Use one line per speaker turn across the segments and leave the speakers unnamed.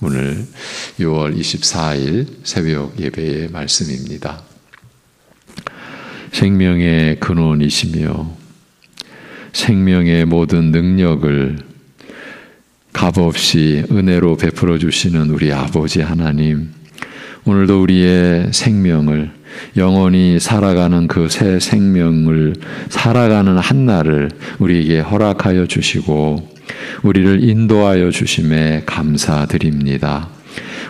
오늘 6월 24일 새벽 예배의 말씀입니다. 생명의 근원이시며 생명의 모든 능력을 값없이 은혜로 베풀어 주시는 우리 아버지 하나님, 오늘도 우리의 생명을 영원히 살아가는 그 새 생명을 살아가는 한날을 우리에게 허락하여 주시고 우리를 인도하여 주심에 감사드립니다.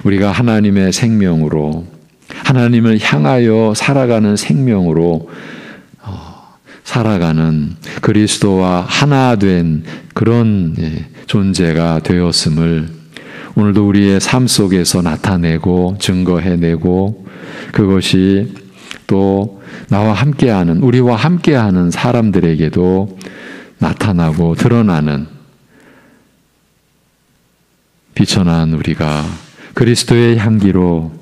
우리가 하나님의 생명으로, 하나님을 향하여 살아가는 생명으로 살아가는 그리스도와 하나 된 그런 존재가 되었음을 오늘도 우리의 삶 속에서 나타내고 증거해내고, 그것이 또 나와 함께하는, 우리와 함께하는 사람들에게도 나타나고 드러나는 비천한 우리가 그리스도의 향기로,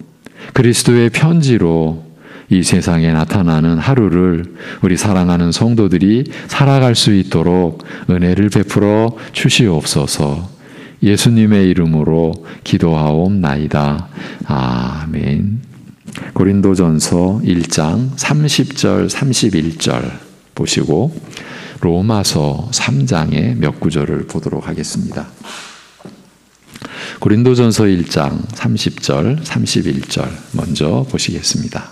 그리스도의 편지로 이 세상에 나타나는 하루를 우리 사랑하는 성도들이 살아갈 수 있도록 은혜를 베풀어 주시옵소서. 예수님의 이름으로 기도하옵나이다. 아멘. 고린도전서 1장 30절 31절 보시고 로마서 3장의 몇 구절을 보도록 하겠습니다. 고린도전서 1장 30절 31절 먼저 보시겠습니다.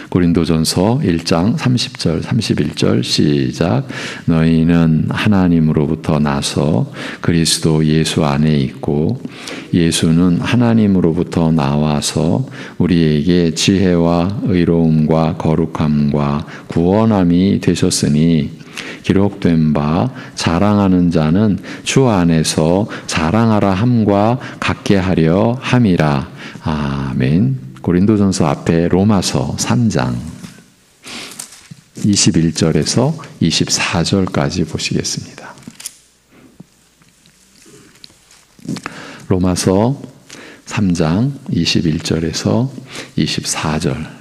고린도전서 1장 30절 31절 시작. 너희는 하나님으로부터 나서 그리스도 예수 안에 있고 예수는 하나님으로부터 나와서 우리에게 지혜와 의로움과 거룩함과 구원함이 되셨으니 기록된 바 자랑하는 자는 주 안에서 자랑하라 함과 같게 하려 함이라. 아멘. 고린도전서 앞에 로마서 3장 21절에서 24절까지 보시겠습니다. 로마서 3장 21절에서 24절.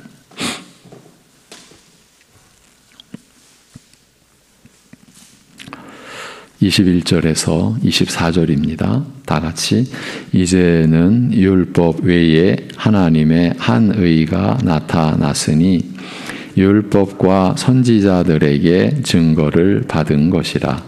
21절에서 24절입니다. 다 같이. 이제는 율법 외에 하나님의 한 의가 나타났으니 율법과 선지자들에게 증거를 받은 것이라.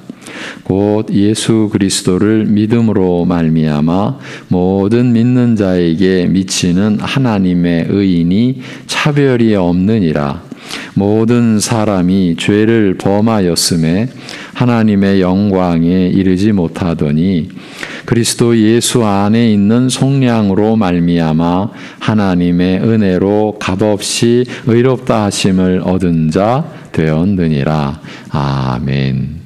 곧 예수 그리스도를 믿음으로 말미암아 모든 믿는 자에게 미치는 하나님의 의인이 차별이 없느니라. 모든 사람이 죄를 범하였음에 하나님의 영광에 이르지 못하더니 그리스도 예수 안에 있는 속량으로 말미암아 하나님의 은혜로 값없이 의롭다 하심을 얻은 자 되었느니라. 아멘.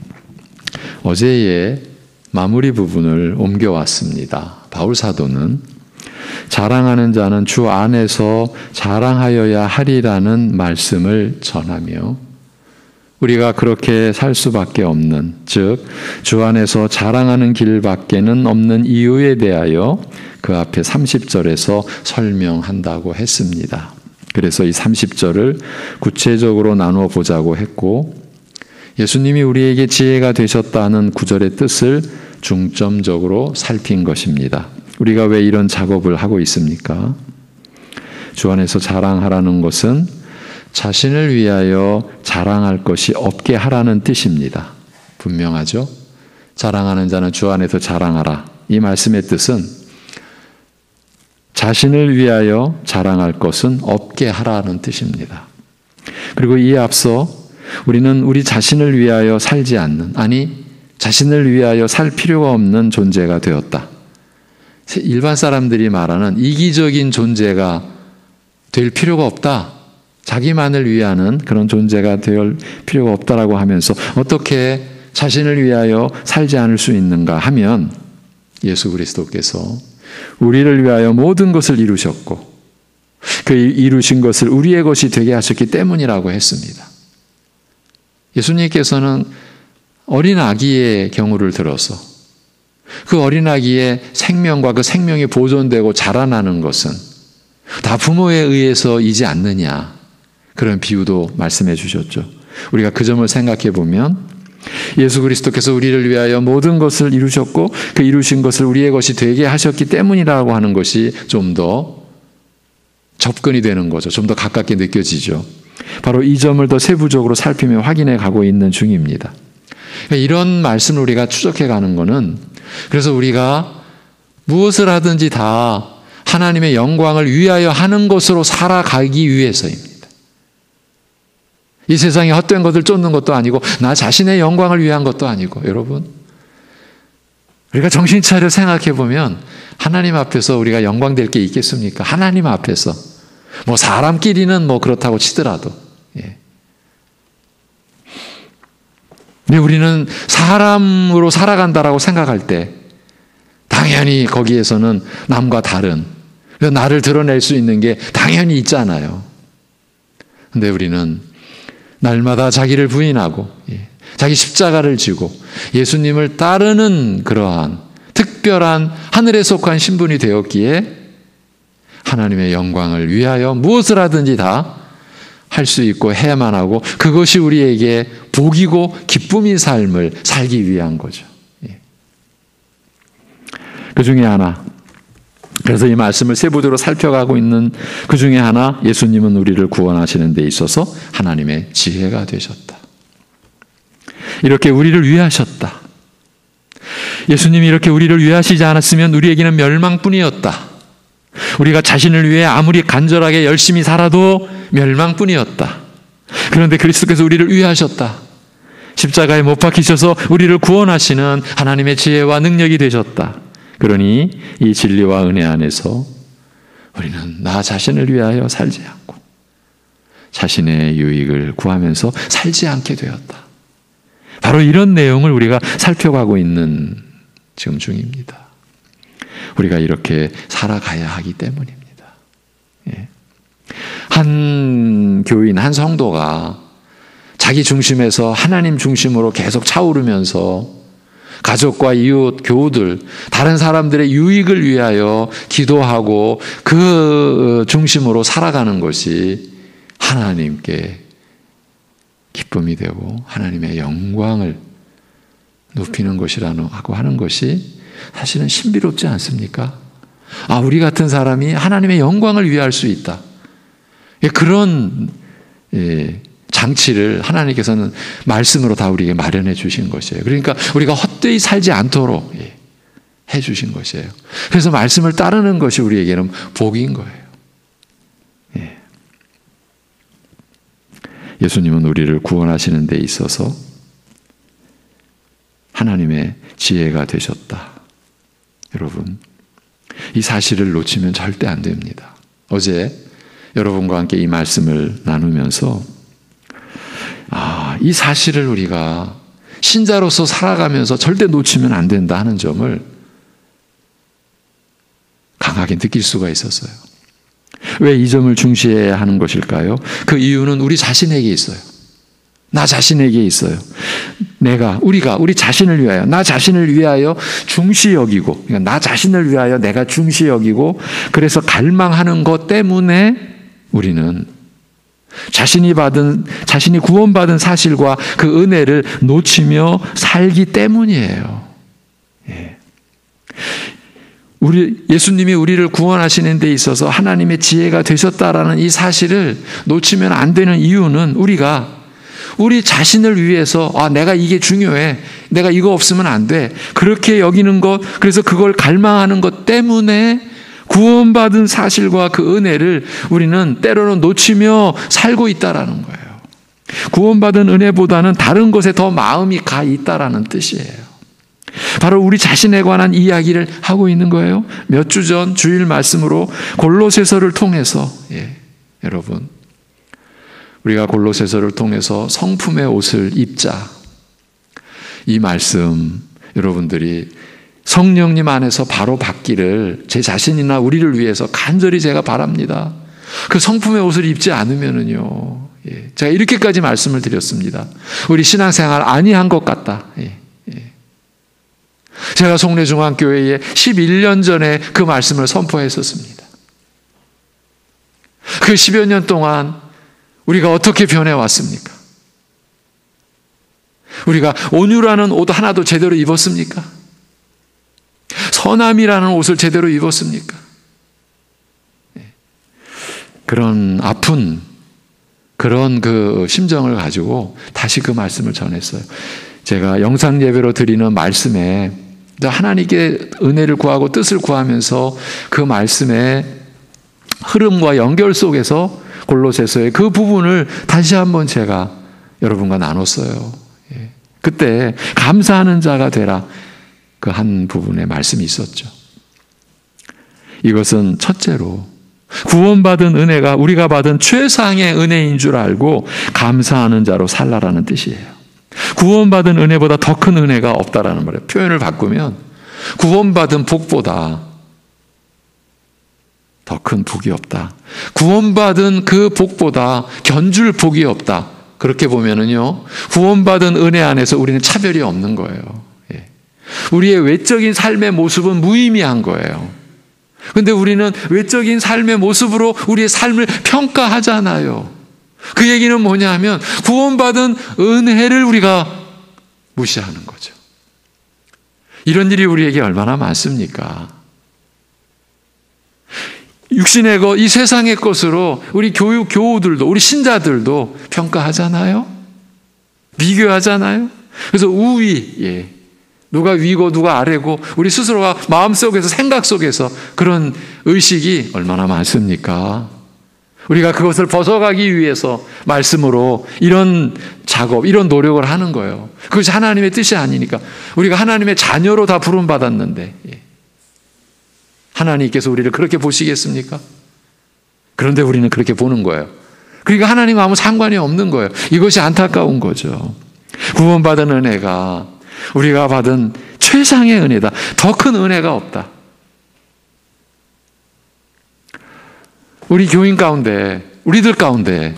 어제의 마무리 부분을 옮겨왔습니다. 바울 사도는 자랑하는 자는 주 안에서 자랑하여야 하리라는 말씀을 전하며 우리가 그렇게 살 수밖에 없는, 즉 주 안에서 자랑하는 길밖에는 없는 이유에 대하여 그 앞에 30절에서 설명한다고 했습니다. 그래서 이 30절을 구체적으로 나누어 보자고 했고, 예수님이 우리에게 지혜가 되셨다는 구절의 뜻을 중점적으로 살핀 것입니다. 우리가 왜 이런 작업을 하고 있습니까? 주 안에서 자랑하라는 것은 자신을 위하여 자랑할 것이 없게 하라는 뜻입니다. 분명하죠? 자랑하는 자는 주 안에서 자랑하라. 이 말씀의 뜻은 자신을 위하여 자랑할 것은 없게 하라는 뜻입니다. 그리고 이에 앞서 우리는 우리 자신을 위하여 살지 않는, 아니 자신을 위하여 살 필요가 없는 존재가 되었다. 일반 사람들이 말하는 이기적인 존재가 될 필요가 없다. 자기만을 위하는 그런 존재가 될 필요가 없다라고 하면서 어떻게 자신을 위하여 살지 않을 수 있는가 하면 예수 그리스도께서 우리를 위하여 모든 것을 이루셨고 그 이루신 것을 우리의 것이 되게 하셨기 때문이라고 했습니다. 예수님께서는 어린 아기의 경우를 들어서 그 어린 아기의 생명과 그 생명이 보존되고 자라나는 것은 다 부모에 의해서이지 않느냐, 그런 비유도 말씀해 주셨죠. 우리가 그 점을 생각해 보면 예수 그리스도께서 우리를 위하여 모든 것을 이루셨고 그 이루신 것을 우리의 것이 되게 하셨기 때문이라고 하는 것이 좀 더 접근이 되는 거죠. 좀 더 가깝게 느껴지죠. 바로 이 점을 더 세부적으로 살피며 확인해 가고 있는 중입니다. 이런 말씀을 우리가 추적해 가는 것은 그래서 우리가 무엇을 하든지 다 하나님의 영광을 위하여 하는 것으로 살아가기 위해서입니다. 이 세상에 헛된 것을 쫓는 것도 아니고 나 자신의 영광을 위한 것도 아니고 여러분 우리가 정신 차려 생각해 보면 하나님 앞에서 우리가 영광될 게 있겠습니까? 하나님 앞에서 뭐 사람끼리는 뭐 그렇다고 치더라도 근데 우리는 사람으로 살아간다라고 생각할 때 당연히 거기에서는 남과 다른 나를 드러낼 수 있는 게 당연히 있잖아요. 근데 우리는 날마다 자기를 부인하고 자기 십자가를 지고 예수님을 따르는 그러한 특별한 하늘에 속한 신분이 되었기에 하나님의 영광을 위하여 무엇을 하든지 다 할 수 있고 해야만 하고 그것이 우리에게 복이고 기쁨인 삶을 살기 위한 거죠. 그 중에 하나 그래서 이 말씀을 세부적으로 살펴가고 있는 그 중에 하나 예수님은 우리를 구원하시는 데 있어서 하나님의 지혜가 되셨다. 이렇게 우리를 위하셨다. 예수님이 이렇게 우리를 위하시지 않았으면 우리에게는 멸망뿐이었다. 우리가 자신을 위해 아무리 간절하게 열심히 살아도 멸망뿐이었다. 그런데 그리스도께서 우리를 위하셨다. 십자가에 못 박히셔서 우리를 구원하시는 하나님의 지혜와 능력이 되셨다. 그러니 이 진리와 은혜 안에서 우리는 나 자신을 위하여 살지 않고 자신의 유익을 구하면서 살지 않게 되었다. 바로 이런 내용을 우리가 살펴가고 있는 지금 중입니다. 우리가 이렇게 살아가야 하기 때문입니다. 한 교인, 한 성도가 자기 중심에서 하나님 중심으로 계속 차오르면서 가족과 이웃, 교우들, 다른 사람들의 유익을 위하여 기도하고 그 중심으로 살아가는 것이 하나님께 기쁨이 되고 하나님의 영광을 높이는 것이라고 하는 것이 사실은 신비롭지 않습니까? 우리 같은 사람이 하나님의 영광을 위할 수 있다. 그런 장치를 하나님께서는 말씀으로 다 우리에게 마련해 주신 것이에요. 그러니까 우리가 헛되이 살지 않도록 해 주신 것이에요. 그래서 말씀을 따르는 것이 우리에게는 복인 거예요. 예수님은 우리를 구원하시는 데 있어서 하나님의 지혜가 되셨다. 여러분, 이 사실을 놓치면 절대 안 됩니다. 어제 여러분과 함께 이 말씀을 나누면서 이 사실을 우리가 신자로서 살아가면서 절대 놓치면 안 된다 하는 점을 강하게 느낄 수가 있었어요. 왜 이 점을 중시해야 하는 것일까요? 그 이유는 우리 자신에게 있어요. 나 자신에게 있어요. 우리 자신을 위하여, 나 자신을 위하여 중시 여기고, 그러니까 나 자신을 위하여 내가 중시 여기고, 그래서 갈망하는 것 때문에 우리는 자신이 구원받은 사실과 그 은혜를 놓치며 살기 때문이에요. 예수님이 우리를 구원하시는 데 있어서 하나님의 지혜가 되셨다라는 이 사실을 놓치면 안 되는 이유는 우리 자신을 위해서 내가 이게 중요해. 내가 이거 없으면 안 돼. 그렇게 여기는 것, 그래서 그걸 갈망하는 것 때문에 구원받은 사실과 그 은혜를 우리는 때로는 놓치며 살고 있다라는 거예요. 구원받은 은혜보다는 다른 것에 더 마음이 가 있다라는 뜻이에요. 바로 우리 자신에 관한 이야기를 하고 있는 거예요. 몇 주 전 주일 말씀으로 골로새서를 통해서 여러분 우리가 골로새서를 통해서 성품의 옷을 입자. 이 말씀 여러분들이 성령님 안에서 바로 받기를 제 자신이나 우리를 위해서 간절히 제가 바랍니다. 그 성품의 옷을 입지 않으면은요. 제가 이렇게까지 말씀을 드렸습니다. 우리 신앙생활 아니한 것 같다. 제가 송내중앙교회에 11년 전에 그 말씀을 선포했었습니다. 그 10여 년 동안 우리가 어떻게 변해왔습니까? 우리가 온유라는 옷 하나도 제대로 입었습니까? 선함이라는 옷을 제대로 입었습니까? 그런 아픈 그런 그 심정을 가지고 다시 그 말씀을 전했어요. 제가 영상 예배로 드리는 말씀에 하나님께 은혜를 구하고 뜻을 구하면서 그 말씀의 흐름과 연결 속에서 골로새서의 그 부분을 다시 한번 제가 여러분과 나눴어요. 그때 감사하는 자가 되라, 그 한 부분의 말씀이 있었죠. 이것은 첫째로 구원받은 은혜가 우리가 받은 최상의 은혜인 줄 알고 감사하는 자로 살라라는 뜻이에요. 구원받은 은혜보다 더 큰 은혜가 없다라는 말이에요. 표현을 바꾸면 구원받은 복보다 더 큰 복이 없다. 구원받은 그 복보다 견줄 복이 없다. 그렇게 보면은요, 구원받은 은혜 안에서 우리는 차별이 없는 거예요. 우리의 외적인 삶의 모습은 무의미한 거예요. 근데 우리는 외적인 삶의 모습으로 우리의 삶을 평가하잖아요. 그 얘기는 뭐냐 하면 구원받은 은혜를 우리가 무시하는 거죠. 이런 일이 우리에게 얼마나 많습니까? 육신의 것, 이 세상의 것으로 우리 교우들도, 우리 신자들도 평가하잖아요. 비교하잖아요. 그래서 우위, 누가 위고 누가 아래고 우리 스스로가 마음속에서 생각 속에서 그런 의식이 얼마나 많습니까? 우리가 그것을 벗어가기 위해서 말씀으로 이런 작업, 이런 노력을 하는 거예요. 그것이 하나님의 뜻이 아니니까. 우리가 하나님의 자녀로 다 부름받았는데 하나님께서 우리를 그렇게 보시겠습니까? 그런데 우리는 그렇게 보는 거예요. 그러니까 하나님과 아무 상관이 없는 거예요. 이것이 안타까운 거죠. 구원받은 은혜가 우리가 받은 최상의 은혜다. 더 큰 은혜가 없다. 우리 교인 가운데, 우리들 가운데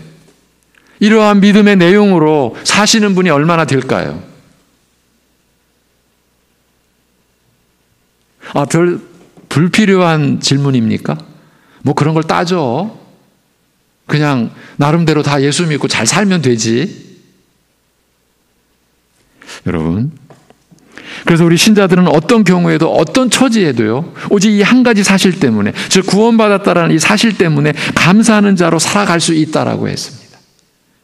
이러한 믿음의 내용으로 사시는 분이 얼마나 될까요? 별 불필요한 질문입니까? 뭐 그런 걸 따져. 그냥 나름대로 다 예수 믿고 잘 살면 되지. 여러분, 그래서 우리 신자들은 어떤 경우에도 어떤 처지에도요, 오직 이 한 가지 사실 때문에, 즉 구원받았다라는 이 사실 때문에 감사하는 자로 살아갈 수 있다라고 했습니다.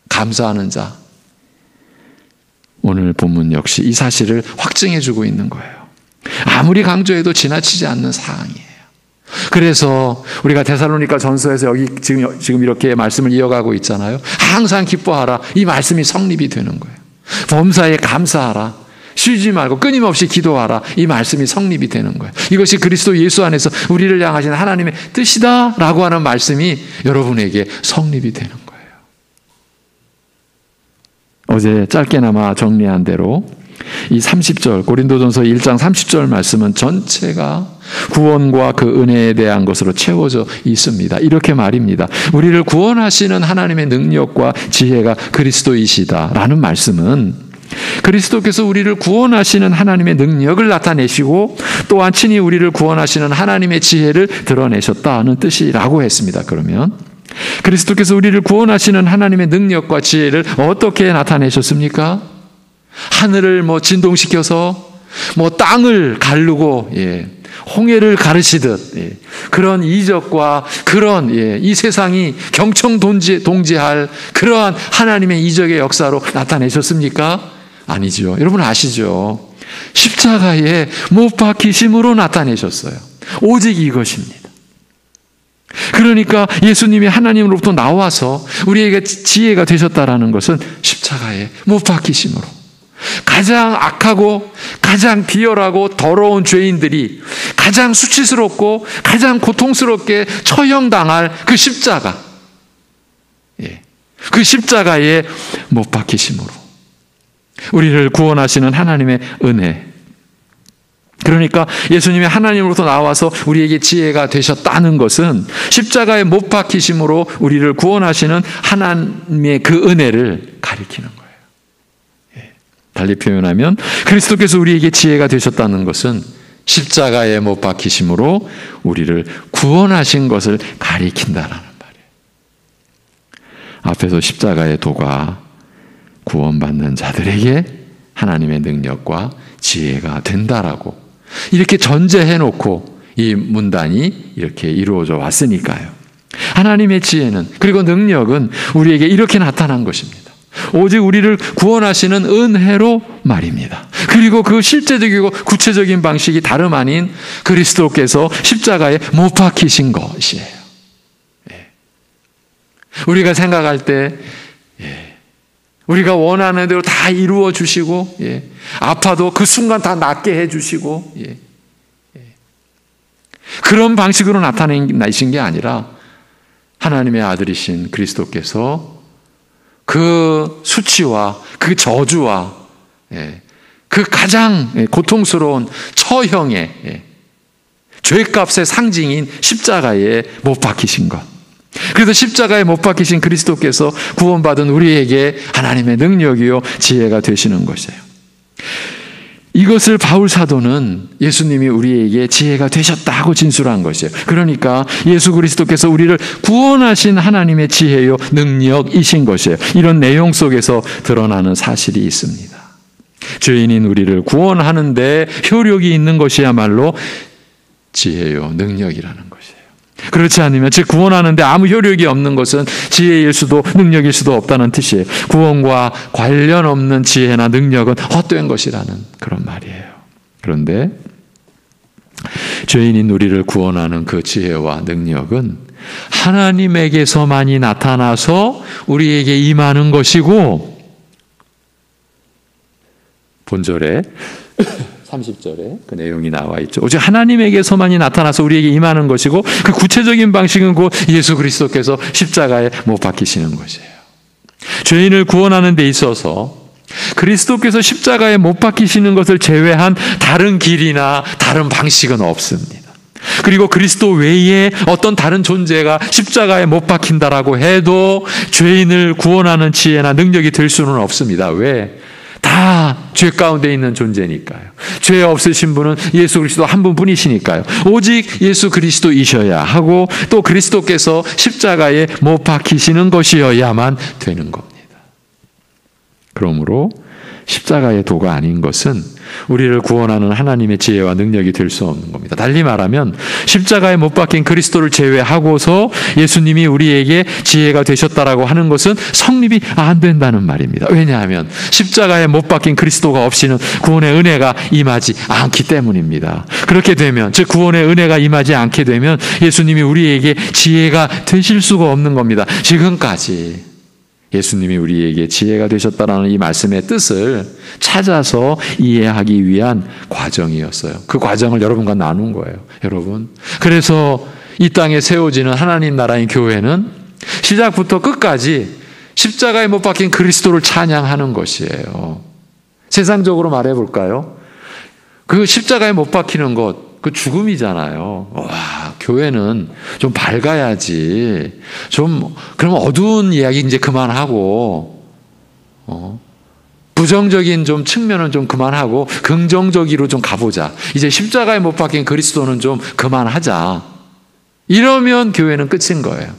감사하는 자. 오늘 본문 역시 이 사실을 확증해 주고 있는 거예요. 아무리 강조해도 지나치지 않는 사항이에요. 그래서 우리가 데살로니가 전서에서 여기 지금 이렇게 말씀을 이어가고 있잖아요. 항상 기뻐하라. 이 말씀이 성립이 되는 거예요. 범사에 감사하라. 쉬지 말고 끊임없이 기도하라. 이 말씀이 성립이 되는 거예요. 이것이 그리스도 예수 안에서 우리를 향하신 하나님의 뜻이다라고 하는 말씀이 여러분에게 성립이 되는 거예요. 어제 짧게나마 정리한 대로 이 30절 고린도전서 1장 30절 말씀은 전체가 구원과 그 은혜에 대한 것으로 채워져 있습니다. 이렇게 말입니다. 우리를 구원하시는 하나님의 능력과 지혜가 그리스도이시다라는 말씀은 그리스도께서 우리를 구원하시는 하나님의 능력을 나타내시고 또한 친히 우리를 구원하시는 하나님의 지혜를 드러내셨다는 뜻이라고 했습니다. 그러면 그리스도께서 우리를 구원하시는 하나님의 능력과 지혜를 어떻게 나타내셨습니까? 하늘을 진동시켜서 땅을 가르고 홍해를 가르시듯 그런 이적과 그런 이 세상이 경청동지할 그러한 하나님의 이적의 역사로 나타내셨습니까? 아니죠. 여러분 아시죠? 십자가에 못 박히심으로 나타내셨어요. 오직 이것입니다. 그러니까 예수님이 하나님으로부터 나와서 우리에게 지혜가 되셨다라는 것은 십자가에 못 박히심으로 가장 악하고 가장 비열하고 더러운 죄인들이 가장 수치스럽고 가장 고통스럽게 처형당할 그 십자가, 그 십자가에 못 박히심으로 우리를 구원하시는 하나님의 은혜, 그러니까 예수님이 하나님으로부터 나와서 우리에게 지혜가 되셨다는 것은 십자가에 못 박히심으로 우리를 구원하시는 하나님의 그 은혜를 가리키는 거예요. 달리 표현하면 그리스도께서 우리에게 지혜가 되셨다는 것은 십자가에 못 박히심으로 우리를 구원하신 것을 가리킨다라는 말이에요. 앞에서 십자가의 도가 구원받는 자들에게 하나님의 능력과 지혜가 된다라고 이렇게 전제해놓고 이 문단이 이렇게 이루어져 왔으니까요. 하나님의 지혜는, 그리고 능력은 우리에게 이렇게 나타난 것입니다. 오직 우리를 구원하시는 은혜로 말입니다. 그리고 그 실제적이고 구체적인 방식이 다름 아닌 그리스도께서 십자가에 못 박히신 것이에요. 우리가 생각할 때 우리가 원하는 대로 다 이루어 주시고, 아파도 그 순간 다 낫게 해 주시고, 그런 방식으로 나타내신 게 아니라 하나님의 아들이신 그리스도께서 그 수치와 그 저주와 그 가장 고통스러운 처형의 죄값의 상징인 십자가에 못 박히신 것. 그래서 십자가에 못 박히신 그리스도께서 구원받은 우리에게 하나님의 능력이요 지혜가 되시는 것이에요. 이것을 바울 사도는 예수님이 우리에게 지혜가 되셨다고 진술한 것이에요. 그러니까 예수 그리스도께서 우리를 구원하신 하나님의 지혜요 능력이신 것이에요. 이런 내용 속에서 드러나는 사실이 있습니다. 죄인인 우리를 구원하는 데 효력이 있는 것이야말로 지혜요 능력이라는 것이에요. 그렇지 않으면 즉 구원하는데 아무 효력이 없는 것은 지혜일 수도 능력일 수도 없다는 뜻이에요. 구원과 관련 없는 지혜나 능력은 헛된 것이라는 그런 말이에요. 그런데 죄인인 우리를 구원하는 그 지혜와 능력은 하나님에게서만이 나타나서 우리에게 임하는 것이고, 본절에 30절에 그 내용이 나와 있죠. 오직 하나님에게서만이 나타나서 우리에게 임하는 것이고, 그 구체적인 방식은 곧 예수 그리스도께서 십자가에 못 박히시는 것이에요. 죄인을 구원하는 데 있어서 그리스도께서 십자가에 못 박히시는 것을 제외한 다른 길이나 다른 방식은 없습니다. 그리고 그리스도 외에 어떤 다른 존재가 십자가에 못 박힌다라고 해도 죄인을 구원하는 지혜나 능력이 될 수는 없습니다. 왜? 다 죄 가운데 있는 존재니까요. 죄 없으신 분은 예수 그리스도 한 분뿐이시니까요. 오직 예수 그리스도이셔야 하고, 또 그리스도께서 십자가에 못 박히시는 것이어야만 되는 겁니다. 그러므로 십자가의 도가 아닌 것은 우리를 구원하는 하나님의 지혜와 능력이 될 수 없는 겁니다. 달리 말하면 십자가에 못 박힌 그리스도를 제외하고서 예수님이 우리에게 지혜가 되셨다라고 하는 것은 성립이 안 된다는 말입니다. 왜냐하면 십자가에 못 박힌 그리스도가 없이는 구원의 은혜가 임하지 않기 때문입니다. 그렇게 되면, 즉 구원의 은혜가 임하지 않게 되면 예수님이 우리에게 지혜가 되실 수가 없는 겁니다. 지금까지 예수님이 우리에게 지혜가 되셨다라는 이 말씀의 뜻을 찾아서 이해하기 위한 과정이었어요. 그 과정을 여러분과 나눈 거예요. 여러분, 그래서 이 땅에 세워지는 하나님 나라인 교회는 시작부터 끝까지 십자가에 못 박힌 그리스도를 찬양하는 것이에요. 세상적으로 말해볼까요? 그 십자가에 못 박히는 것, 그 죽음이잖아요. 와, 교회는 좀 밝아야지. 그럼 어두운 이야기 이제 그만하고, 부정적인 좀 측면은 좀 그만하고, 긍정적으로 좀 가보자. 이제 십자가에 못 박힌 그리스도는 좀 그만하자. 이러면 교회는 끝인 거예요.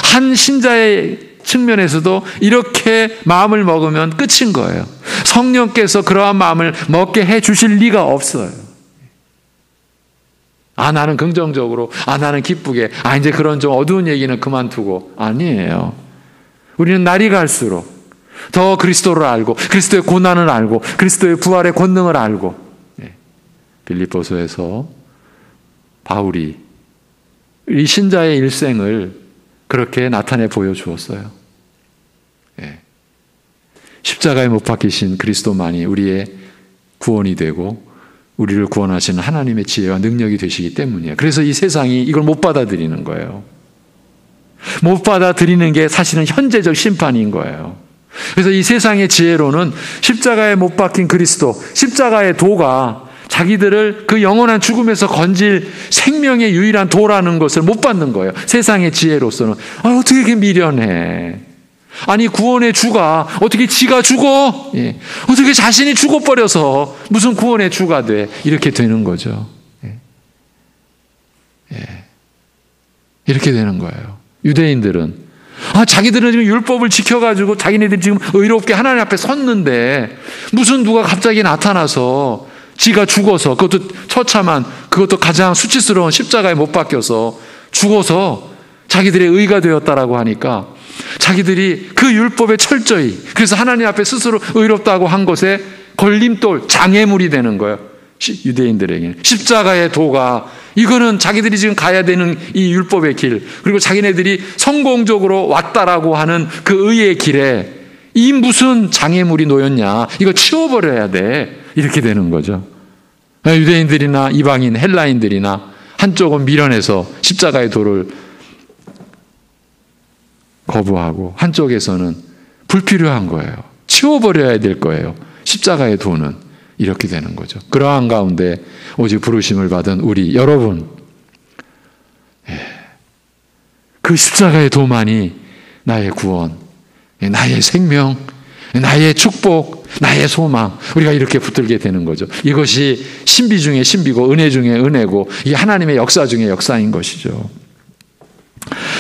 한 신자의 측면에서도 이렇게 마음을 먹으면 끝인 거예요. 성령께서 그러한 마음을 먹게 해 주실 리가 없어요. 나는 긍정적으로, 나는 기쁘게, 이제 그런 좀 어두운 얘기는 그만두고. 아니에요. 우리는 날이 갈수록 더 그리스도를 알고, 그리스도의 고난을 알고, 그리스도의 부활의 권능을 알고. 빌립보서에서 바울이 이 신자의 일생을 그렇게 나타내 보여주었어요. 십자가에 못 박히신 그리스도만이 우리의 구원이 되고 우리를 구원하시는 하나님의 지혜와 능력이 되시기 때문이에요. 그래서 이 세상이 이걸 못 받아들이는 거예요. 못 받아들이는 게 사실은 현재적 심판인 거예요. 그래서 이 세상의 지혜로는 십자가에 못 박힌 그리스도, 십자가의 도가 자기들을 그 영원한 죽음에서 건질 생명의 유일한 도라는 것을 못 받는 거예요. 세상의 지혜로서는 어떻게 이렇게 미련해. 아니 구원의 주가 어떻게 지가 죽어? 어떻게 자신이 죽어버려서 무슨 구원의 주가 돼? 이렇게 되는 거죠. 이렇게 되는 거예요. 유대인들은 자기들은 지금 율법을 지켜가지고 자기네들이 지금 의롭게 하나님 앞에 섰는데 무슨 누가 갑자기 나타나서 지가 죽어서, 그것도 처참한, 그것도 가장 수치스러운 십자가에 못 박혀서 죽어서 자기들의 의가 되었다라고 하니까 자기들이 그 율법에 철저히, 그래서 하나님 앞에 스스로 의롭다고 한 것에 걸림돌, 장애물이 되는 거예요. 유대인들에게는 십자가의 도가, 이거는 자기들이 지금 가야 되는 이 율법의 길, 그리고 자기네들이 성공적으로 왔다라고 하는 그 의의 길에 이 무슨 장애물이 놓였냐, 이거 치워버려야 돼, 이렇게 되는 거죠. 유대인들이나 이방인 헬라인들이나 한쪽은 미련해서 십자가의 도를 거부하고 한쪽에서는 불필요한 거예요. 치워버려야 될 거예요. 십자가의 도는. 이렇게 되는 거죠. 그러한 가운데 오직 부르심을 받은 우리 여러분, 그 십자가의 도만이 나의 구원, 나의 생명, 나의 축복, 나의 소망, 우리가 이렇게 붙들게 되는 거죠. 이것이 신비 중에 신비고 은혜 중에 은혜고 이 하나님의 역사 중에 역사인 것이죠.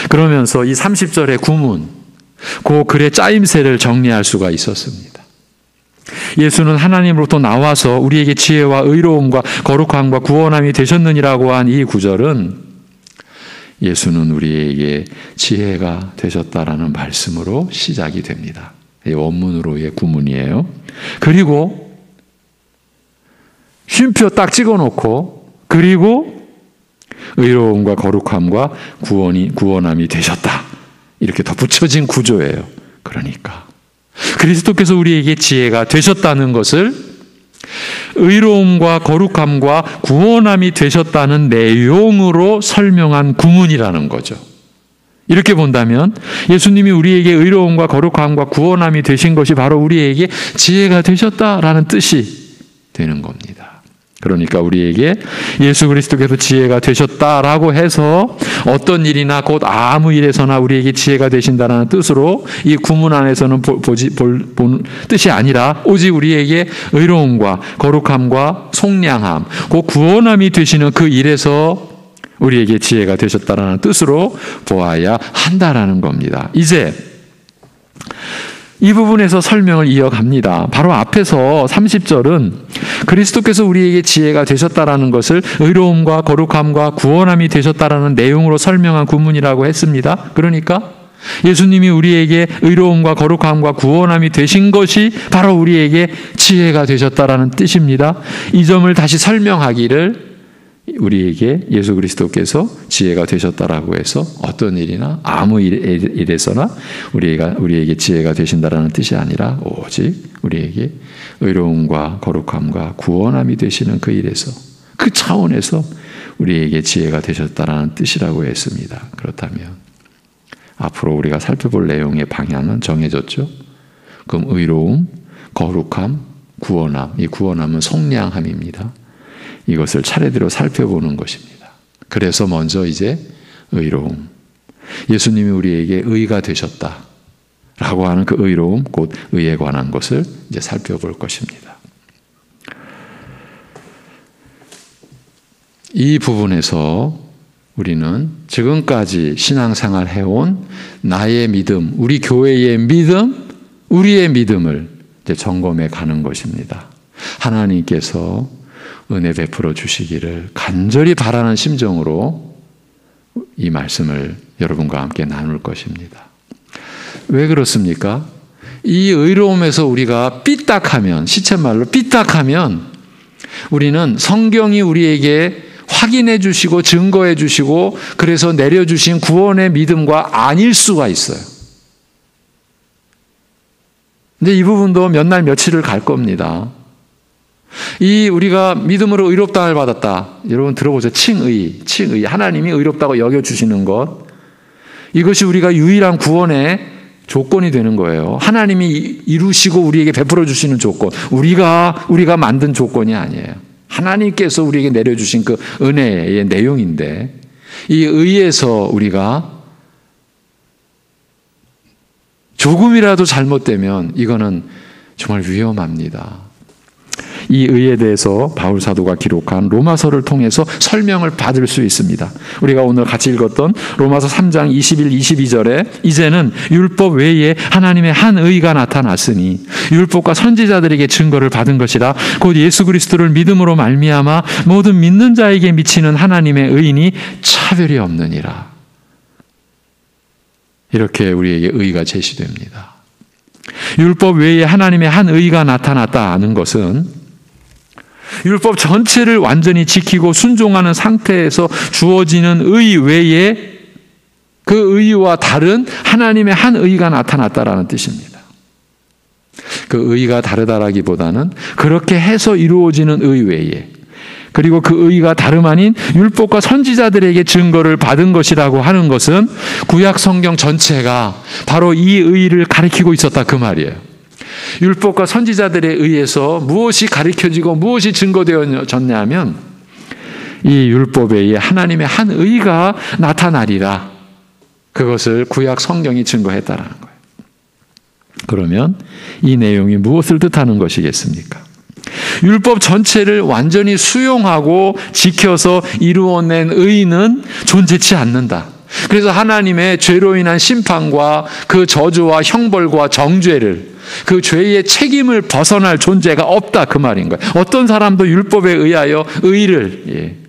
그러면서 이 30절의 구문, 그 글의 짜임새를 정리할 수가 있었습니다. 예수는 하나님으로부터 나와서 우리에게 지혜와 의로움과 거룩함과 구원함이 되셨느니라고 한 이 구절은 예수는 우리에게 지혜가 되셨다라는 말씀으로 시작이 됩니다. 원문으로의 구문이에요. 그리고 쉼표 딱 찍어놓고 그리고 의로움과 거룩함과 구원함이 되셨다. 이렇게 덧붙여진 구조예요. 그러니까 그리스도께서 우리에게 지혜가 되셨다는 것을 의로움과 거룩함과 구원함이 되셨다는 내용으로 설명한 구문이라는 거죠. 이렇게 본다면 예수님이 우리에게 의로움과 거룩함과 구원함이 되신 것이 바로 우리에게 지혜가 되셨다라는 뜻이 되는 겁니다. 그러니까 우리에게 예수 그리스도께서 지혜가 되셨다라고 해서 어떤 일이나 곧 아무 일에서나 우리에게 지혜가 되신다는 뜻으로 이 구문 안에서는 본 뜻이 아니라 오직 우리에게 의로움과 거룩함과 속량함, 그 구원함이 되시는 그 일에서 우리에게 지혜가 되셨다는 뜻으로 보아야 한다라는 겁니다. 이제 이 부분에서 설명을 이어갑니다. 바로 앞에서 30절은 그리스도께서 우리에게 지혜가 되셨다라는 것을 의로움과 거룩함과 구원함이 되셨다라는 내용으로 설명한 구문이라고 했습니다. 그러니까 예수님이 우리에게 의로움과 거룩함과 구원함이 되신 것이 바로 우리에게 지혜가 되셨다라는 뜻입니다. 이 점을 다시 설명하기를 우리에게 예수 그리스도께서 지혜가 되셨다라고 해서 어떤 일이나 아무 일에서나 우리에게 지혜가 되신다라는 뜻이 아니라 오직 우리에게 의로움과 거룩함과 구원함이 되시는 그 일에서, 그 차원에서 우리에게 지혜가 되셨다라는 뜻이라고 했습니다. 그렇다면 앞으로 우리가 살펴볼 내용의 방향은 정해졌죠. 그럼 의로움, 거룩함, 구원함, 이 구원함은 속량함입니다. 이것을 차례대로 살펴보는 것입니다. 그래서 먼저 이제 의로움. 예수님이 우리에게 의가 되셨다라고 하는 그 의로움, 곧 의에 관한 것을 이제 살펴볼 것입니다. 이 부분에서 우리는 지금까지 신앙생활 해온 나의 믿음, 우리 교회의 믿음, 우리의 믿음을 이제 점검해 가는 것입니다. 하나님께서 은혜 베풀어 주시기를 간절히 바라는 심정으로 이 말씀을 여러분과 함께 나눌 것입니다. 왜 그렇습니까? 이 의로움에서 우리가 삐딱하면, 시쳇말로 삐딱하면 우리는 성경이 우리에게 확인해 주시고 증거해 주시고 그래서 내려주신 구원의 믿음과 아닐 수가 있어요. 근데 이 부분도 몇 날 며칠을 갈 겁니다. 우리가 믿음으로 의롭다함을 받았다. 여러분 들어보세요. 칭의. 하나님이 의롭다고 여겨주시는 것. 이것이 우리가 유일한 구원의 조건이 되는 거예요. 하나님이 이루시고 우리에게 베풀어 주시는 조건. 우리가 만든 조건이 아니에요. 하나님께서 우리에게 내려주신 그 은혜의 내용인데 이 의에서 우리가 조금이라도 잘못되면 이거는 정말 위험합니다. 이 의에 대해서 바울 사도가 기록한 로마서를 통해서 설명을 받을 수 있습니다. 우리가 오늘 같이 읽었던 로마서 3장 21, 22절에 이제는 율법 외에 하나님의 한 의가 나타났으니 율법과 선지자들에게 증거를 받은 것이라 곧 예수 그리스도를 믿음으로 말미암아 모든 믿는 자에게 미치는 하나님의 의인이 차별이 없느니라. 이렇게 우리에게 의가 제시됩니다. 율법 외에 하나님의 한 의가 나타났다는 것은 율법 전체를 완전히 지키고 순종하는 상태에서 주어지는 의 외에 그 의와 다른 하나님의 한 의가 나타났다라는 뜻입니다. 그 의가 다르다라기보다는 그렇게 해서 이루어지는 의 외에, 그리고 그 의가 다름 아닌 율법과 선지자들에게 증거를 받은 것이라고 하는 것은 구약 성경 전체가 바로 이 의를 가리키고 있었다 그 말이에요. 율법과 선지자들에 의해서 무엇이 가리켜지고 무엇이 증거되어졌냐 하면 이 율법 외에 하나님의 한 의가 나타나리라. 그것을 구약 성경이 증거했다라는 거예요. 그러면 이 내용이 무엇을 뜻하는 것이겠습니까? 율법 전체를 완전히 수용하고 지켜서 이루어낸 의는 존재치 않는다. 그래서 하나님의 죄로 인한 심판과 그 저주와 형벌과 정죄를, 그 죄의 책임을 벗어날 존재가 없다 그 말인 거예요. 어떤 사람도 율법에 의하여 의를,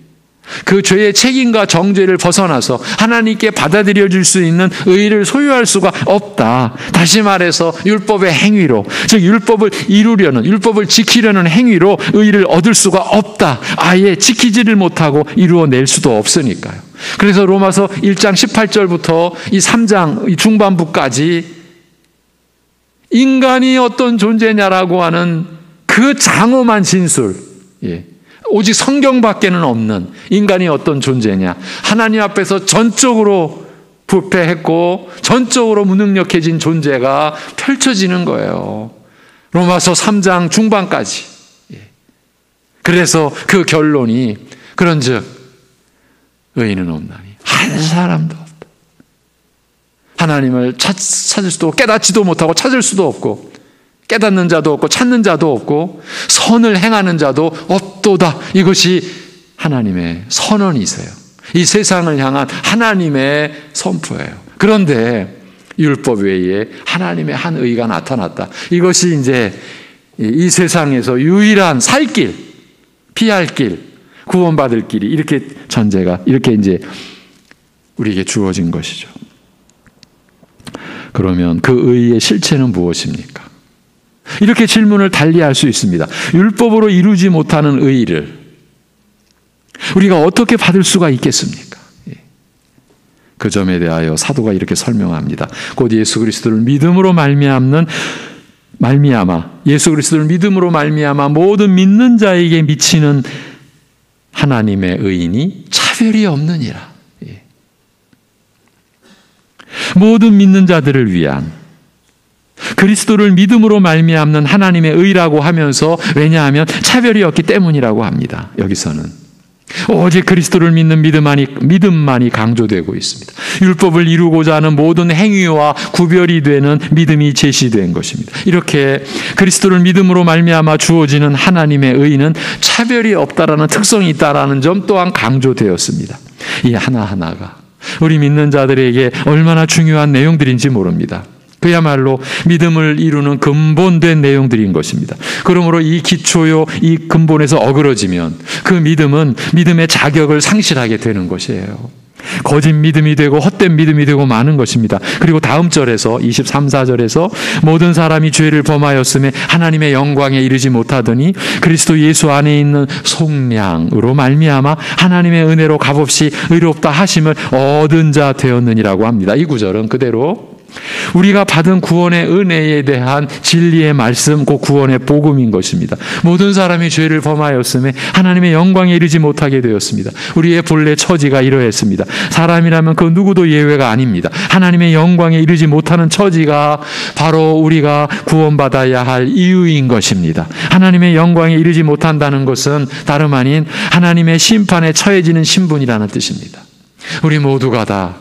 그 죄의 책임과 정죄를 벗어나서 하나님께 받아들여 줄 수 있는 의를 소유할 수가 없다. 다시 말해서 율법의 행위로, 즉 율법을 이루려는, 율법을 지키려는 행위로 의를 얻을 수가 없다. 아예 지키지를 못하고 이루어낼 수도 없으니까요. 그래서 로마서 1장 18절부터 이 3장 이 중반부까지 인간이 어떤 존재냐라고 하는 그 장엄한 진술, 오직 성경밖에는 없는 인간이 어떤 존재냐, 하나님 앞에서 전적으로 부패했고 전적으로 무능력해진 존재가 펼쳐지는 거예요. 로마서 3장 중반까지. 그래서 그 결론이 그런즉 의인은 없나니 한 사람도 없다. 하나님을 찾을 수도 없고 깨닫지도 못하고 찾을 수도 없고 깨닫는 자도 없고 찾는 자도 없고 선을 행하는 자도 없도다. 이것이 하나님의 선언이세요. 이 세상을 향한 하나님의 선포예요. 그런데 율법 외에 하나님의 한 의가 나타났다. 이것이 이제 이 세상에서 유일한 살 길, 피할 길, 구원받을 길이 이렇게 전제가 이렇게 이제 우리에게 주어진 것이죠. 그러면 그 의의 실체는 무엇입니까? 이렇게 질문을 달리할 수 있습니다. 율법으로 이루지 못하는 의를 우리가 어떻게 받을 수가 있겠습니까? 그 점에 대하여 사도가 이렇게 설명합니다. 곧 예수 그리스도를 믿음으로 예수 그리스도를 믿음으로 말미암아 모든 믿는 자에게 미치는 하나님의 의인이 차별이 없느니라. 모든 믿는 자들을 위한 그리스도를 믿음으로 말미암는 하나님의 의라고 하면서, 왜냐하면 차별이 없기 때문이라고 합니다. 여기서는 오직 그리스도를 믿는 믿음만이 강조되고 있습니다. 율법을 이루고자 하는 모든 행위와 구별이 되는 믿음이 제시된 것입니다. 이렇게 그리스도를 믿음으로 말미암아 주어지는 하나님의 의는 차별이 없다라는 특성이 있다라는 점 또한 강조되었습니다. 이 하나하나가 우리 믿는 자들에게 얼마나 중요한 내용들인지 모릅니다. 그야말로 믿음을 이루는 근본된 내용들인 것입니다. 그러므로 이 기초요, 이 근본에서 어그러지면 그 믿음은 믿음의 자격을 상실하게 되는 것이에요. 거짓 믿음이 되고 헛된 믿음이 되고 많은 것입니다. 그리고 다음 절에서 23, 4절에서 모든 사람이 죄를 범하였음에 하나님의 영광에 이르지 못하더니 그리스도 예수 안에 있는 속량으로 말미암아 하나님의 은혜로 값없이 의롭다 하심을 얻은 자 되었느니라고 합니다. 이 구절은 그대로 우리가 받은 구원의 은혜에 대한 진리의 말씀, 그 구원의 복음인 것입니다. 모든 사람이 죄를 범하였음에 하나님의 영광에 이르지 못하게 되었습니다. 우리의 본래 처지가 이러했습니다. 사람이라면 그 누구도 예외가 아닙니다. 하나님의 영광에 이르지 못하는 처지가 바로 우리가 구원받아야 할 이유인 것입니다. 하나님의 영광에 이르지 못한다는 것은 다름 아닌 하나님의 심판에 처해지는 신분이라는 뜻입니다. 우리 모두가 다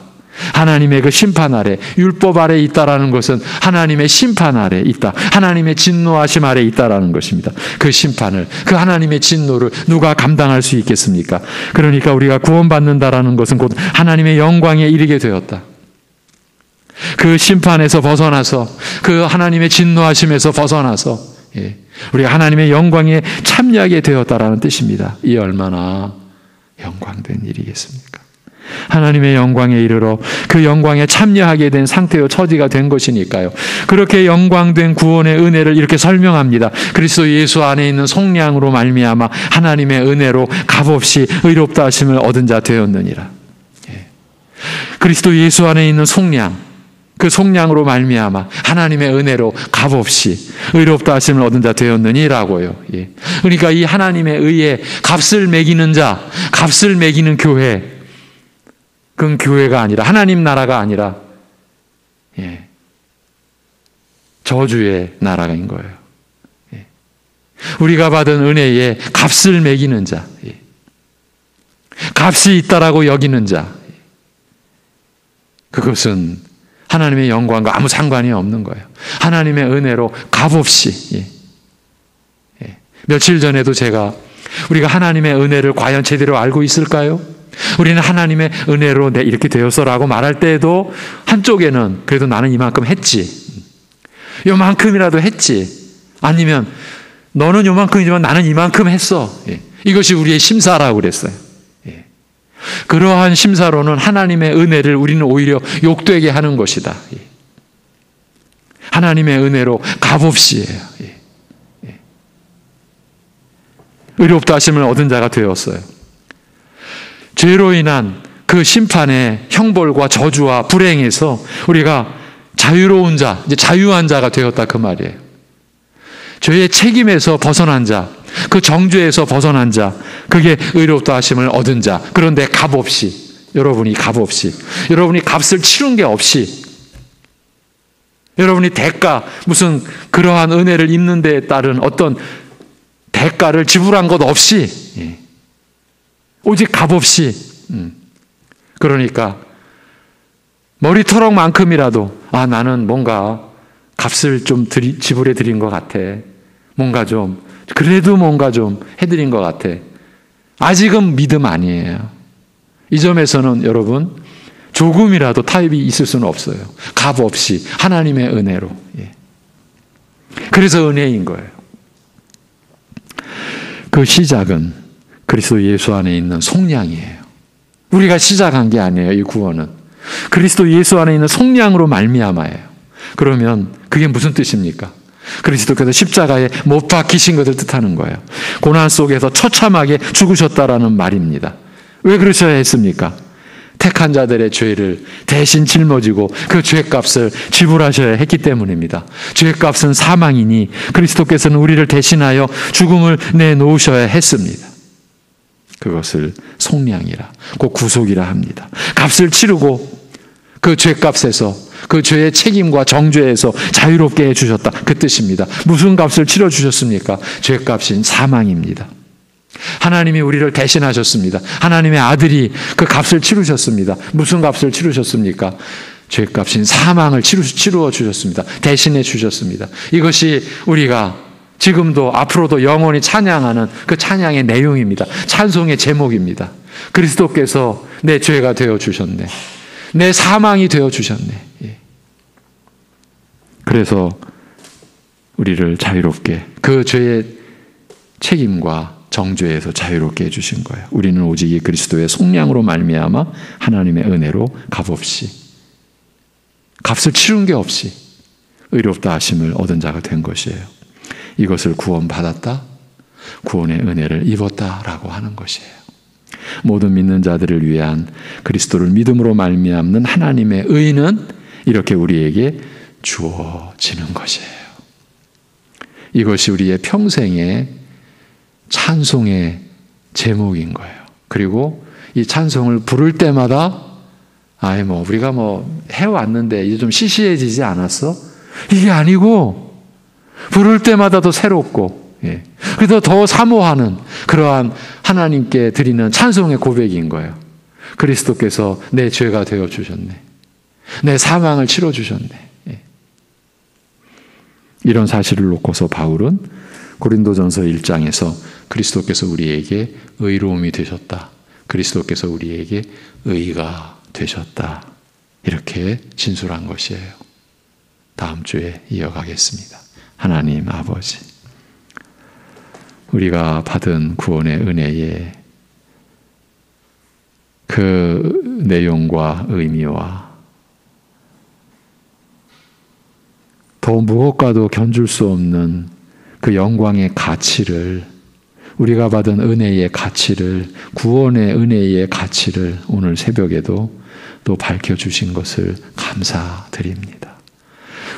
하나님의 그 심판 아래, 율법 아래 있다라는 것은 하나님의 심판 아래 있다. 하나님의 진노하심 아래 있다라는 것입니다. 그 심판을, 그 하나님의 진노를 누가 감당할 수 있겠습니까? 그러니까 우리가 구원받는다라는 것은 곧 하나님의 영광에 이르게 되었다. 그 심판에서 벗어나서, 그 하나님의 진노하심에서 벗어나서 우리가 하나님의 영광에 참여하게 되었다라는 뜻입니다. 이 얼마나 영광된 일이겠습니까? 하나님의 영광에 이르러 그 영광에 참여하게 된 상태요 처지가 된 것이니까요. 그렇게 영광된 구원의 은혜를 이렇게 설명합니다. 그리스도 예수 안에 있는 속량으로 말미암아 하나님의 은혜로 값없이 의롭다 하심을 얻은 자 되었느니라. 그리스도 예수 안에 있는 속량, 그 속량으로 말미암아 하나님의 은혜로 값없이 의롭다 하심을 얻은 자 되었느니라고요. 그러니까 이 하나님의 의에 값을 매기는 자, 값을 매기는 교회, 그건 교회가 아니라, 하나님 나라가 아니라 저주의 나라인 거예요. 우리가 받은 은혜에 값을 매기는 자, 값이 있다라고 여기는 자, 그것은 하나님의 영광과 아무 상관이 없는 거예요. 하나님의 은혜로 값없이. 며칠 전에도 제가 우리가 하나님의 은혜를 과연 제대로 알고 있을까요? 우리는 하나님의 은혜로 내 이렇게 되었어라고 말할 때에도 한쪽에는 그래도 나는 이만큼 했지, 요만큼이라도 했지, 아니면 너는 요만큼이지만 나는 이만큼 했어. 이것이 우리의 심사라고 그랬어요. 그러한 심사로는 하나님의 은혜를 우리는 오히려 욕되게 하는 것이다. 하나님의 은혜로 값없이 의롭다 하심을 얻은 자가 되었어요. 죄로 인한 그 심판의 형벌과 저주와 불행에서 우리가 자유로운 자, 이제 자유한 자가 되었다 그 말이에요. 죄의 책임에서 벗어난 자, 그 정죄에서 벗어난 자, 그게 의롭다 하심을 얻은 자. 그런데 값없이, 여러분이 값없이, 여러분이 값을 치른 게 없이, 여러분이 대가, 무슨 그러한 은혜를 입는 데에 따른 어떤 대가를 지불한 것 없이, 오직 값없이, 그러니까 머리털럭만큼이라도 나는 뭔가 값을 좀 지불해 드린 것 같아. 뭔가 좀 그래도 뭔가 좀 해드린 것 같아. 아직은 믿음 아니에요. 이 점에서는 여러분 조금이라도 타협이 있을 수는 없어요. 값없이 하나님의 은혜로. 그래서 은혜인 거예요. 그 시작은 그리스도 예수 안에 있는 속량이에요. 우리가 시작한 게 아니에요. 이 구원은 그리스도 예수 안에 있는 속량으로 말미암아예요. 그러면 그게 무슨 뜻입니까? 그리스도께서 십자가에 못 박히신 것을 뜻하는 거예요. 고난 속에서 처참하게 죽으셨다라는 말입니다. 왜 그러셔야 했습니까? 택한 자들의 죄를 대신 짊어지고 그 죄값을 지불하셔야 했기 때문입니다. 죄값은 사망이니 그리스도께서는 우리를 대신하여 죽음을 내놓으셔야 했습니다. 그것을 속량이라, 곧 구속이라 합니다. 값을 치르고 그 죄값에서, 그 죄의 책임과 정죄에서 자유롭게 해주셨다, 그 뜻입니다. 무슨 값을 치러주셨습니까? 죄값인 사망입니다. 하나님이 우리를 대신하셨습니다. 하나님의 아들이 그 값을 치르셨습니다. 무슨 값을 치르셨습니까? 죄값인 사망을 치루어 주셨습니다. 대신해 주셨습니다. 이것이 우리가 지금도 앞으로도 영원히 찬양하는 그 찬양의 내용입니다. 찬송의 제목입니다. 그리스도께서 내 죄가 되어 주셨네. 내 사망이 되어 주셨네. 그래서 우리를 자유롭게, 그 죄의 책임과 정죄에서 자유롭게 해주신 거예요. 우리는 오직 이 그리스도의 속량으로 말미암아 하나님의 은혜로 값없이, 값을 치른 게 없이 의롭다 하심을 얻은 자가 된 것이에요. 이것을 구원받았다, 구원의 은혜를 입었다라고 하는 것이에요. 모든 믿는 자들을 위한 그리스도를 믿음으로 말미암는 하나님의 의는 이렇게 우리에게 주어지는 것이에요. 이것이 우리의 평생의 찬송의 제목인 거예요. 그리고 이 찬송을 부를 때마다 우리가 해왔는데 이제 좀 시시해지지 않았어? 이게 아니고 부를 때마다 더 새롭고, 그래서 더 사모하는 그러한 하나님께 드리는 찬송의 고백인 거예요. 그리스도께서 내 죄가 되어 주셨네. 내 사망을 치러주셨네. 이런 사실을 놓고서 바울은 고린도전서 1장에서 그리스도께서 우리에게 의로움이 되셨다. 그리스도께서 우리에게 의가 되셨다. 이렇게 진술한 것이에요. 다음 주에 이어가겠습니다. 하나님 아버지, 우리가 받은 구원의 은혜에 그 내용과 의미와 더 무엇과도 견줄 수 없는 그 영광의 가치를, 우리가 받은 은혜의 가치를, 구원의 은혜의 가치를 오늘 새벽에도 또 밝혀주신 것을 감사드립니다.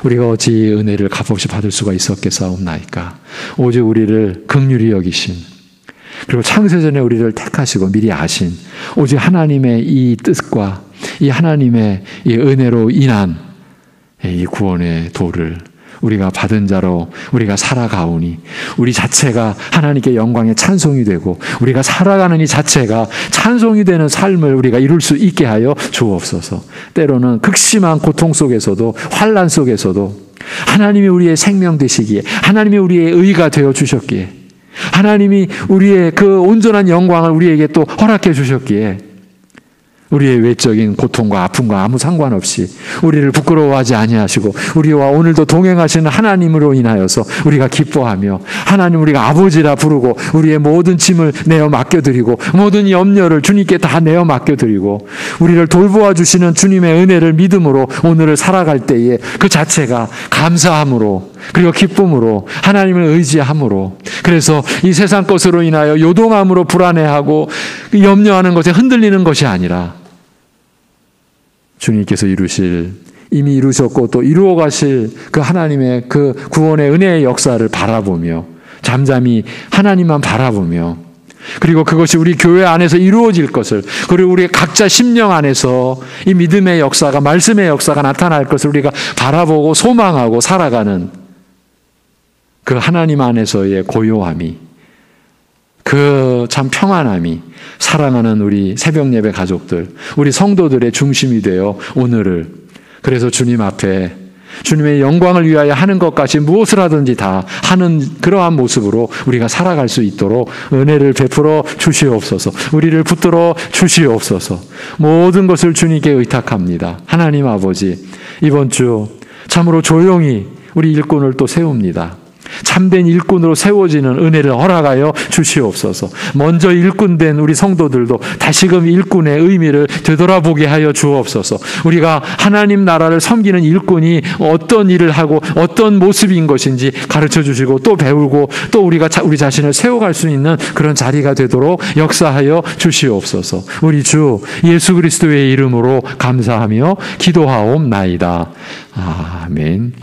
우리가 어찌 은혜를 값없이 받을 수가 있었겠사옵나이까. 오직 우리를 긍휼히 여기신, 그리고 창세전에 우리를 택하시고 미리 아신 오직 하나님의 이 뜻과 이 하나님의 이 은혜로 인한 이 구원의 도를 우리가 받은 자로 우리가 살아가오니 우리 자체가 하나님께 영광의 찬송이 되고 우리가 살아가는 이 자체가 찬송이 되는 삶을 우리가 이룰 수 있게 하여 주옵소서. 때로는 극심한 고통 속에서도 환난 속에서도 하나님이 우리의 생명 되시기에, 하나님이 우리의 의가 되어 주셨기에, 하나님이 우리의 그 온전한 영광을 우리에게 또 허락해 주셨기에 우리의 외적인 고통과 아픔과 아무 상관없이 우리를 부끄러워하지 아니하시고 우리와 오늘도 동행하시는 하나님으로 인하여서 우리가 기뻐하며 하나님 우리가 아버지라 부르고 우리의 모든 짐을 내어 맡겨드리고 모든 염려를 주님께 다 내어 맡겨드리고 우리를 돌보아 주시는 주님의 은혜를 믿음으로 오늘을 살아갈 때에 그 자체가 감사함으로 그리고 기쁨으로 하나님을 의지함으로, 그래서 이 세상 것으로 인하여 요동함으로 불안해하고 염려하는 것에 흔들리는 것이 아니라 주님께서 이미 이루셨고 또 이루어 가실 그 하나님의 그 구원의 은혜의 역사를 바라보며 잠잠히 하나님만 바라보며, 그리고 그것이 우리 교회 안에서 이루어질 것을, 그리고 우리 각자 심령 안에서 이 믿음의 역사가, 말씀의 역사가 나타날 것을 우리가 바라보고 소망하고 살아가는 그 하나님 안에서의 고요함이, 그 참 평안함이 사랑하는 우리 새벽 예배 가족들, 우리 성도들의 중심이 되어 오늘을, 그래서 주님 앞에 주님의 영광을 위하여 하는 것 같이 무엇을 하든지 다 하는 그러한 모습으로 우리가 살아갈 수 있도록 은혜를 베풀어 주시옵소서. 우리를 붙들어 주시옵소서. 모든 것을 주님께 의탁합니다. 하나님 아버지, 이번 주 참으로 조용히 우리 일꾼을 또 세웁니다. 참된 일꾼으로 세워지는 은혜를 허락하여 주시옵소서. 먼저 일꾼된 우리 성도들도 다시금 일꾼의 의미를 되돌아보게 하여 주옵소서. 우리가 하나님 나라를 섬기는 일꾼이 어떤 일을 하고 어떤 모습인 것인지 가르쳐 주시고 또 배우고 또 우리가 우리 자신을 세워갈 수 있는 그런 자리가 되도록 역사하여 주시옵소서. 우리 주 예수 그리스도의 이름으로 감사하며 기도하옵나이다. 아멘.